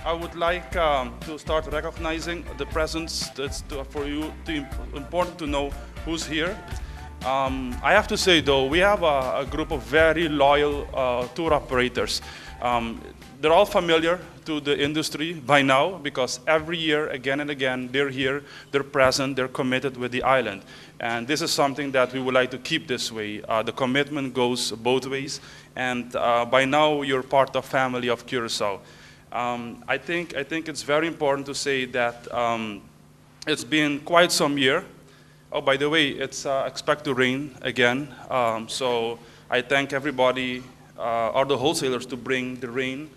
I would like to start recognizing the presence. For you, important to know who's here. I have to say, though, we have a group of very loyal tour operators. They're all familiar to the industry by now because every year, again and again, they're here, they're present, they're committed with the island. And this is something that we would like to keep this way. The commitment goes both ways, and by now you're part of family of Curaçao. I think it's very important to say that it's been quite some year. Oh, by the way, it's expect to rain again. So I thank everybody, all the wholesalers, to bring the rain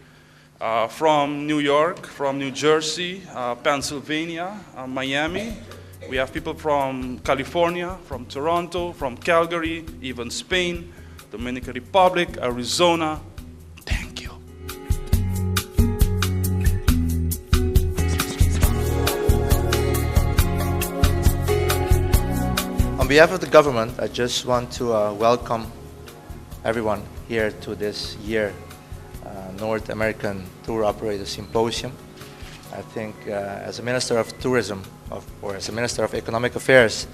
from New York, from New Jersey, Pennsylvania, Miami. We have people from California, from Toronto, from Calgary, even Spain, Dominican Republic, Arizona. Thank you. On behalf of the government, I just want to welcome everyone here to this year North American Tour Operator Symposium. I think as a Minister of Tourism, or as a Minister of Economic Affairs,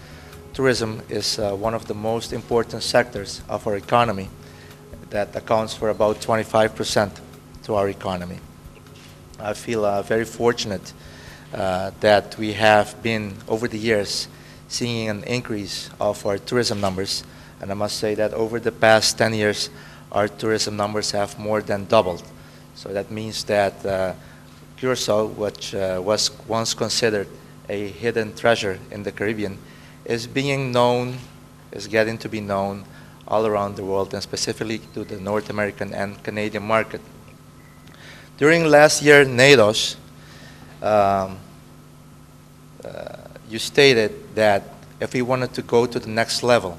tourism is one of the most important sectors of our economy that accounts for about 25% to our economy. I feel very fortunate that we have been, over the years, seeing an increase of our tourism numbers, and I must say that over the past 10 years, our tourism numbers have more than doubled. So that means that Curaçao, which was once considered a hidden treasure in the Caribbean, is being known, is getting to be known all around the world, and specifically to the North American and Canadian market. During last year, NATOS, you stated that if we wanted to go to the next level,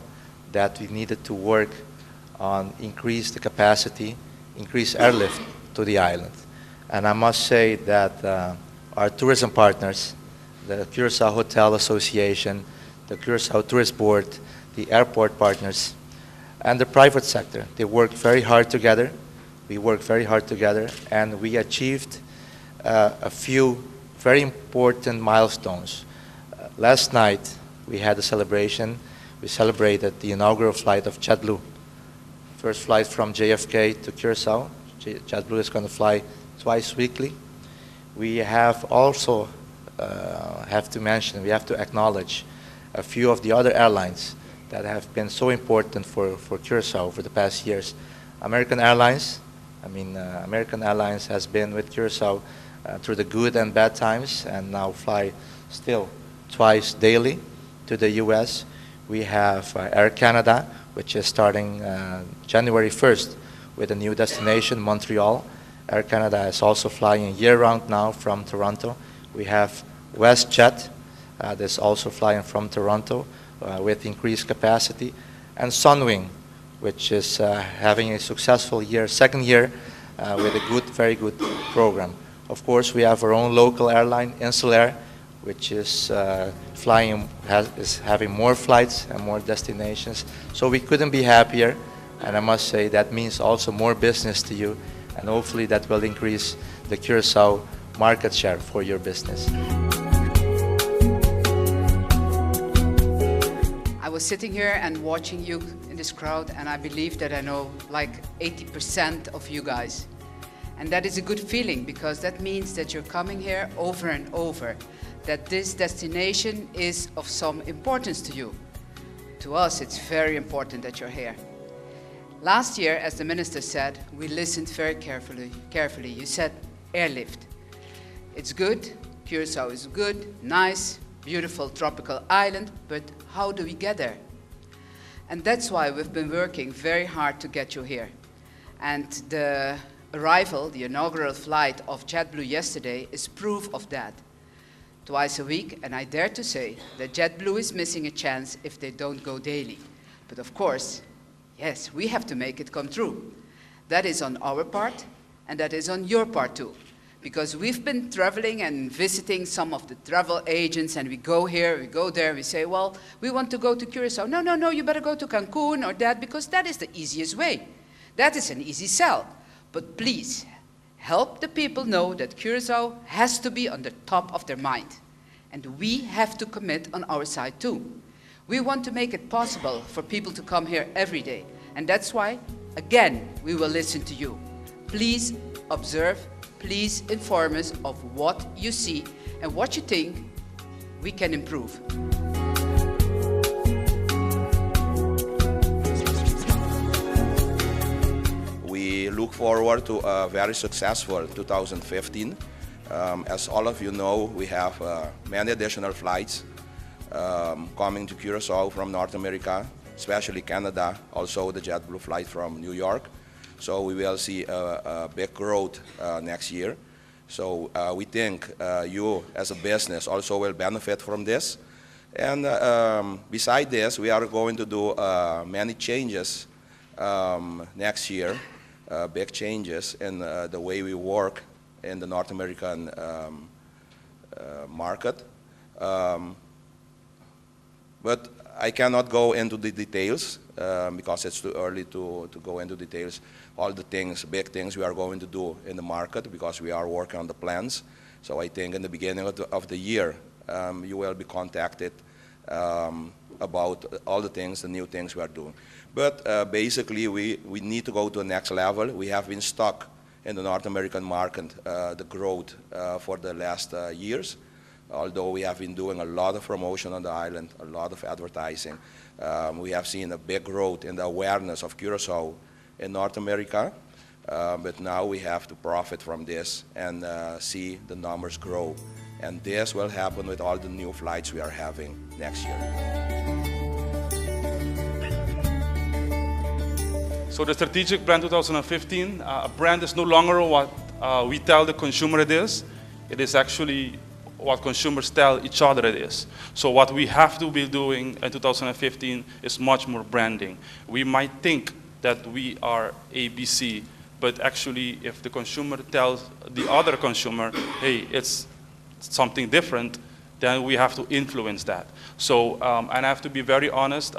that we needed to work on increase the capacity, increase airlift to the island. And I must say that our tourism partners, the Curaçao Hotel Association, the Curaçao Tourist Board, the airport partners, and the private sector, they work very hard together. We work very hard together, and we achieved a few very important milestones. Last night, we had a celebration. We celebrated the inaugural flight of JetBlue. First flight from JFK to Curaçao. JetBlue is going to fly twice weekly. We have also have to acknowledge a few of the other airlines that have been so important for Curaçao over the past years. American Airlines, American Airlines has been with Curaçao through the good and bad times, and now fly still twice daily to the US. We have Air Canada, which is starting January 1st with a new destination, Montreal. Air Canada is also flying year-round now from Toronto. We have WestJet that's also flying from Toronto with increased capacity. And Sunwing, which is having a successful year, second year, with a very good program. Of course, we have our own local airline, Insulair, which is is having more flights and more destinations. So we couldn't be happier, and I must say that means also more business to you, and hopefully that will increase the Curaçao market share for your business. I was sitting here and watching you in this crowd, and I believe that I know like 80% of you guys. And that is a good feeling, because that means that you're coming here over and over, that this destination is of some importance to you. To us, it's very important that you're here. Last year, as the minister said, we listened very carefully. You said airlift. It's good, Curaçao is good, nice, beautiful tropical island, but how do we get there? And that's why we've been working very hard to get you here. And the arrival, the inaugural flight of JetBlue yesterday is proof of that. Twice a week, and I dare to say that JetBlue is missing a chance if they don't go daily. But of course, yes, we have to make it come true. That is on our part, and that is on your part too. Because we've been traveling and visiting some of the travel agents, and we go here, we go there, we say, well, we want to go to Curaçao. No, you better go to Cancun or that, because that is the easiest way. That is an easy sell. But please, help the people know that Curaçao has to be on the top of their mind. And we have to commit on our side too. We want to make it possible for people to come here every day. And that's why, again, we will listen to you. Please observe, please inform us of what you see and what you think we can improve. We look forward to a very successful 2015. As all of you know, we have many additional flights coming to Curaçao from North America, especially Canada, also the JetBlue flight from New York. So we will see a big growth next year. So we think you as a business also will benefit from this. And beside this, we are going to do many changes next year, big changes in the way we work in the North American market. But I cannot go into the details because it's too early to go into details. All the things, big things we are going to do in the market because we are working on the plans. So I think in the beginning of the year, you will be contacted about all the things, the new things we are doing. But basically, we need to go to the next level. We have been stuck in the North American market, the growth for the last years. Although we have been doing a lot of promotion on the island, a lot of advertising, we have seen a big growth in the awareness of Curaçao in North America. But now we have to profit from this and see the numbers grow. And this will happen with all the new flights we are having next year. So the strategic brand 2015, a brand is no longer what we tell the consumer it is. It is actually what consumers tell each other it is. So what we have to be doing in 2015 is much more branding. We might think that we are ABC, but actually if the consumer tells the other consumer, hey, it's something different, then we have to influence that. So, and I have to be very honest,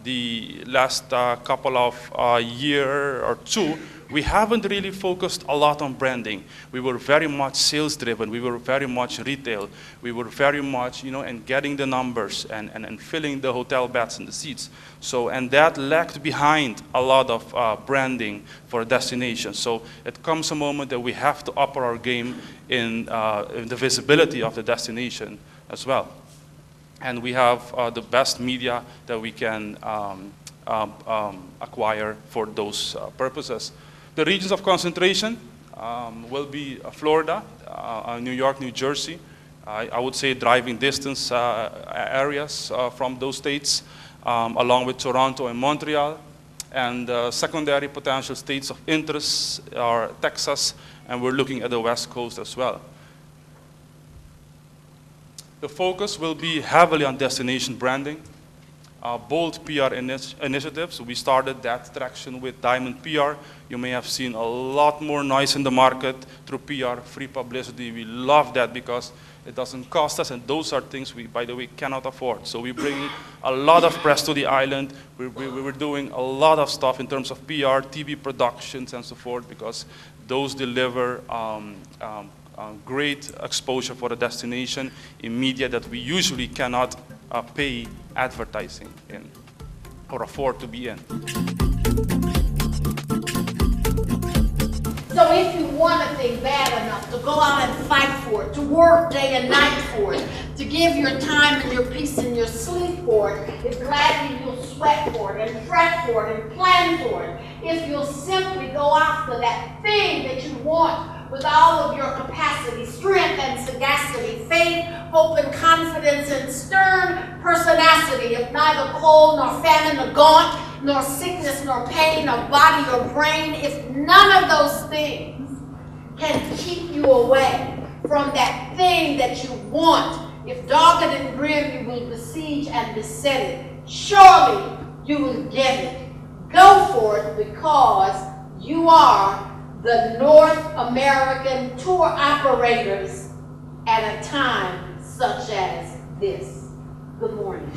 the last couple of year or two, we haven't really focused a lot on branding. We were very much sales driven. We were very much retail. We were very much, and getting the numbers and filling the hotel beds and the seats. So, and that lagged behind a lot of branding for a destination. So it comes a moment that we have to up our game in the visibility of the destination as well. And we have the best media that we can acquire for those purposes. The regions of concentration will be Florida, New York, New Jersey. I would say driving distance areas from those states, along with Toronto and Montreal. And secondary potential states of interest are Texas, and we're looking at the West Coast as well. The focus will be heavily on destination branding. Bold PR initiatives. We started that traction with Diamond PR. You may have seen a lot more noise in the market through PR, free publicity. We love that because it doesn't cost us, and those are things we, by the way, cannot afford. So we bring a lot of press to the island. We're doing a lot of stuff in terms of PR, TV productions, and so forth, because those deliver great exposure for the destination in media that we usually cannot pay advertising in or afford to be in. So if you want a thing bad enough to go out and fight for it, to work day and night for it, to give your time and your peace and your sleep for it, if gladly you'll sweat for it and fret for it and plan for it, if you'll simply go after that thing that you want with all of your capacity, strength and sagacity, faith, hope and confidence, and stern pertinacity, if neither cold nor famine nor gaunt, nor sickness nor pain, nor body or brain, if none of those things can keep you away from that thing that you want, if dogged and grim you will besiege and beset it, surely you will get it. Go for it, because you are the North American tour operators at a time such as this. Good morning.